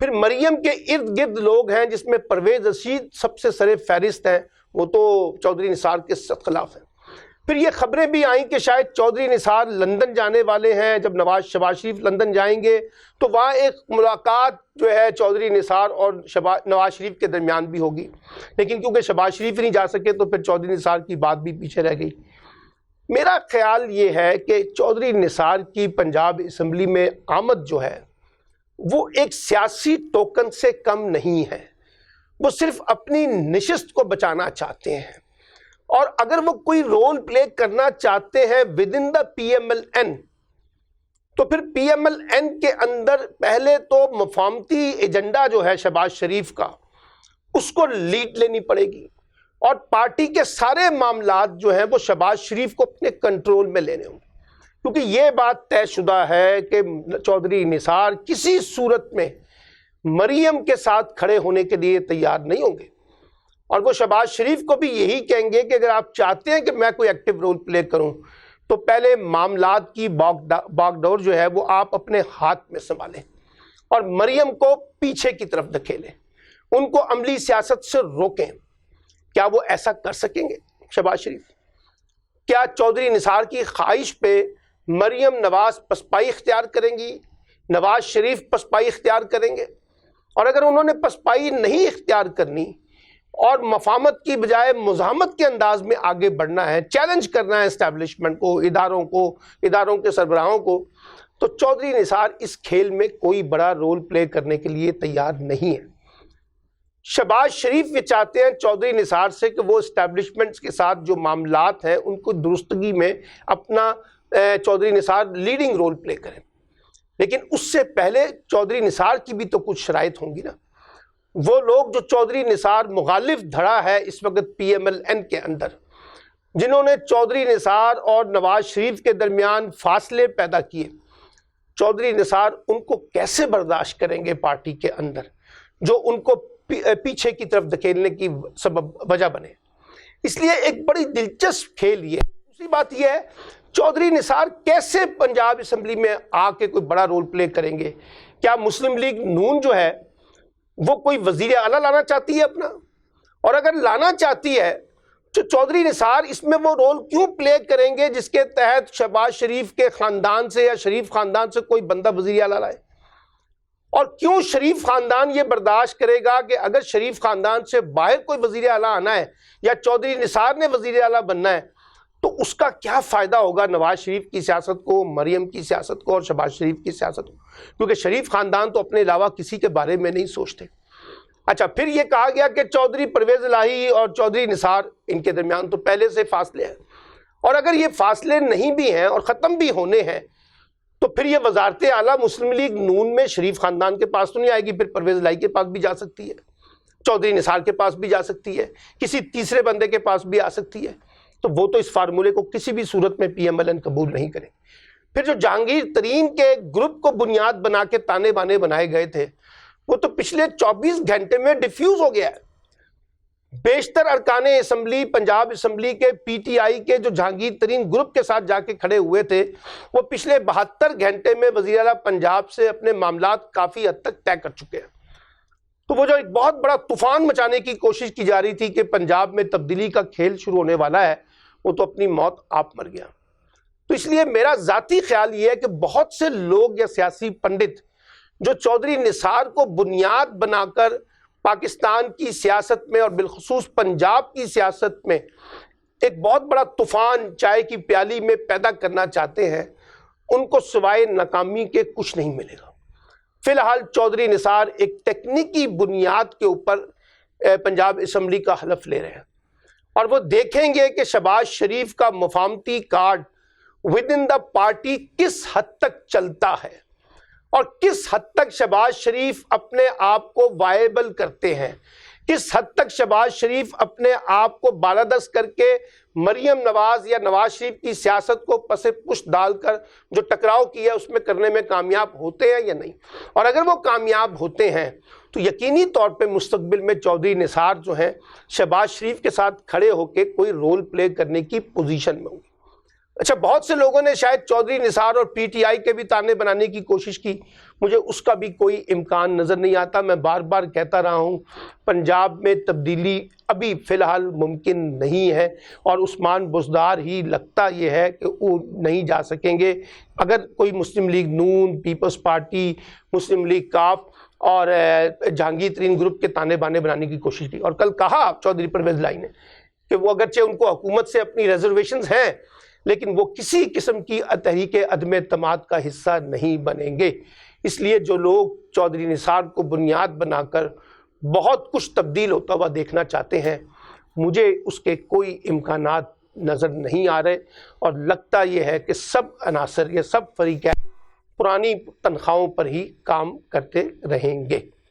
پھر مریم کے ارد گرد لوگ ہیں جس میں پرویز رشید سب سے سر فہرست ہیں، وہ تو چودھری نثار کے سخت خلاف ہیں۔ پھر یہ خبریں بھی آئیں کہ شاید چودھری نثار لندن جانے والے ہیں، جب شہباز شریف لندن جائیں گے تو وہاں ایک ملاقات جو ہے چودھری نثار اور نواز شریف کے درمیان بھی ہوگی، لیکن کیونکہ شہباز شریف نہیں جا سکے تو پھر چودھری نثار کی بات بھی پیچھے رہ گئی۔ میرا خیال یہ ہے کہ چودھری نثار کی پنجاب اسمبلی میں آمد جو ہے وہ ایک سیاسی ٹوکن سے کم نہیں ہے، وہ صرف اپنی نشست کو بچانا چاہتے ہیں، اور اگر وہ کوئی رول پلے کرنا چاہتے ہیں within the P M L N, تو پھر پی ایم ایل این کے اندر پہلے تو مفاہمتی ایجنڈا جو ہے شہباز شریف کا اس کو لیڈ لینی پڑے گی، اور پارٹی کے سارے معاملات جو ہیں وہ شہباز شریف کو اپنے کنٹرول میں لینے ہوں گے، کیونکہ یہ بات طے شدہ ہے کہ چودھری نثار کسی صورت میں مریم کے ساتھ کھڑے ہونے کے لیے تیار نہیں ہوں گے، اور وہ شہباز شریف کو بھی یہی کہیں گے کہ اگر آپ چاہتے ہیں کہ میں کوئی ایکٹیو رول پلے کروں تو پہلے معاملات کی باغ ڈور جو ہے وہ آپ اپنے ہاتھ میں سنبھالیں اور مریم کو پیچھے کی طرف دھکیلیں، ان کو عملی سیاست سے روکیں۔ کیا وہ ایسا کر سکیں گے شہباز شریف؟ کیا چودھری نثار کی خواہش پہ مریم نواز پسپائی اختیار کریں گی، نواز شریف پسپائی اختیار کریں گے؟ اور اگر انہوں نے پسپائی نہیں اختیار کرنی اور مفاہمت کی بجائے مزاحمت کے انداز میں آگے بڑھنا ہے، چیلنج کرنا ہے اسٹیبلشمنٹ کو، اداروں کے سربراہوں کو، تو چودھری نثار اس کھیل میں کوئی بڑا رول پلے کرنے کے لیے تیار نہیں ہے۔ شہباز شریف یہ چاہتے ہیں چودھری نثار سے کہ وہ اسٹیبلشمنٹس کے ساتھ جو معاملات ہیں ان کو درستگی میں اپنا چودھری نثار لیڈنگ رول پلے کریں، لیکن اس سے پہلے چودھری نثار کی بھی تو کچھ شرائط ہوں گی نا۔ وہ لوگ جو چودھری نثار مخالف دھڑا ہے اس وقت پی ایم ایل این کے اندر، جنہوں نے چودھری نثار اور نواز شریف کے درمیان فاصلے پیدا کیے، چودھری نثار ان کو کیسے برداشت کریں گے پارٹی کے اندر، جو ان کو پیچھے کی طرف دھکیلنے کی سبب وجہ بنے؟ اس لیے ایک بڑی دلچسپ کھیل یہ ہے۔ دوسری بات یہ ہے چودھری نثار کیسے پنجاب اسمبلی میں آ کے کوئی بڑا رول پلے کریں گے؟ کیا مسلم لیگ نون جو ہے وہ کوئی وزیر اعلیٰ لانا چاہتی ہے اپنا؟ اور اگر لانا چاہتی ہے تو چودھری نثار اس میں وہ رول کیوں پلے کریں گے جس کے تحت شہباز شریف کے خاندان سے یا شریف خاندان سے کوئی بندہ وزیر اعلیٰ لائے؟ اور کیوں شریف خاندان یہ برداشت کرے گا کہ اگر شریف خاندان سے باہر کوئی وزیر اعلیٰ آنا ہے یا چودھری نثار نے وزیر اعلیٰ بننا ہے تو اس کا کیا فائدہ ہوگا نواز شریف کی سیاست کو، مریم کی سیاست کو اور شہباز شریف کی سیاست کو؟ کیونکہ شریف خاندان تو اپنے علاوہ کسی کے بارے میں نہیں سوچتے۔ اچھا، پھر یہ کہا گیا کہ چودھری پرویز الہی اور چودھری نثار ان کے درمیان تو پہلے سے فاصلے ہیں، اور اگر یہ فاصلے نہیں بھی ہیں اور ختم بھی ہونے ہیں تو پھر یہ وزارت اعلیٰ مسلم لیگ نون میں شریف خاندان کے پاس تو نہیں آئے گی، پھر پرویز الہی کے پاس بھی جا سکتی ہے، چودھری نثار کے پاس بھی جا سکتی ہے، کسی تیسرے بندے کے پاس بھی آ سکتی ہے، تو وہ تو اس فارمولے کو کسی بھی صورت میں پی ایم ایل این قبول نہیں کریں۔ پھر جو جہانگیر ترین کے گروپ کو بنیاد بنا کے تانے بانے بنائے گئے تھے وہ تو پچھلے 24 گھنٹے میں ڈیفیوز ہو گیا ہے۔ بیشتر ارکان اسمبلی پنجاب اسمبلی کے پی ٹی آئی کے جو جہانگیر ترین گروپ کے ساتھ جا کے کھڑے ہوئے تھے وہ پچھلے 72 گھنٹے میں وزیر اعلیٰ پنجاب سے اپنے معاملات کافی حد تک طے کر چکے ہیں۔ تو وہ جو ایک بہت بڑا طوفان مچانے کی کوشش کی جا رہی تھی کہ پنجاب میں تبدیلی کا کھیل شروع ہونے والا ہے، وہ تو اپنی موت آپ مر گیا۔ تو اس لیے میرا ذاتی خیال یہ ہے کہ بہت سے لوگ یا سیاسی پنڈت جو چودھری نثار کو بنیاد بنا کر پاکستان کی سیاست میں اور بالخصوص پنجاب کی سیاست میں ایک بہت بڑا طوفان چائے کی پیالی میں پیدا کرنا چاہتے ہیں، ان کو سوائے ناکامی کے کچھ نہیں ملے گا۔ فی الحال چودھری نثار ایک تکنیکی بنیاد کے اوپر پنجاب اسمبلی کا حلف لے رہے ہیں، اور وہ دیکھیں گے کہ شہباز شریف کا مفاہمتی card with in the party کس حد تک چلتا ہے اور کس حد تک شہباز شریف اپنے آپ کو وائبل کرتے ہیں، کس حد تک شہباز شریف اپنے آپ کو بالادست کر کے مریم نواز یا نواز شریف کی سیاست کو پس پشت ڈال کر جو ٹکراؤ کیا اس میں کرنے میں کامیاب ہوتے ہیں یا نہیں۔ اور اگر وہ کامیاب ہوتے ہیں تو یقینی طور پہ مستقبل میں چودھری نثار جو ہیں شہباز شریف کے ساتھ کھڑے ہو کے کوئی رول پلے کرنے کی پوزیشن میں ہوں گے۔ اچھا، بہت سے لوگوں نے شاید چودھری نثار اور پی ٹی آئی کے بھی تانے بنانے کی کوشش کی، مجھے اس کا بھی کوئی امکان نظر نہیں آتا۔ میں بار بار کہتا رہا ہوں، پنجاب میں تبدیلی ابھی فی الحال ممکن نہیں ہے، اور عثمان بزدار ہی لگتا یہ ہے کہ وہ نہیں جا سکیں گے۔ اگر کوئی مسلم لیگ نون، پیپلز پارٹی، مسلم لیگ کاف اور جہانگیر ترین گروپ کے تانے بانے بنانے کی کوشش کی، اور کل کہا چودھری پرویز لائی نے کہ وہ اگرچہ ان کو حکومت سے اپنی ریزرویشنز ہیں، لیکن وہ کسی قسم کی تحریک عدم اعتماد کا حصہ نہیں بنیں گے۔ اس لیے جو لوگ چودھری نثار کو بنیاد بنا کر بہت کچھ تبدیل ہوتا ہوا دیکھنا چاہتے ہیں، مجھے اس کے کوئی امکانات نظر نہیں آ رہے، اور لگتا یہ ہے کہ سب عناصر یا سب فریقین پرانی تنخواہوں پر ہی کام کرتے رہیں گے۔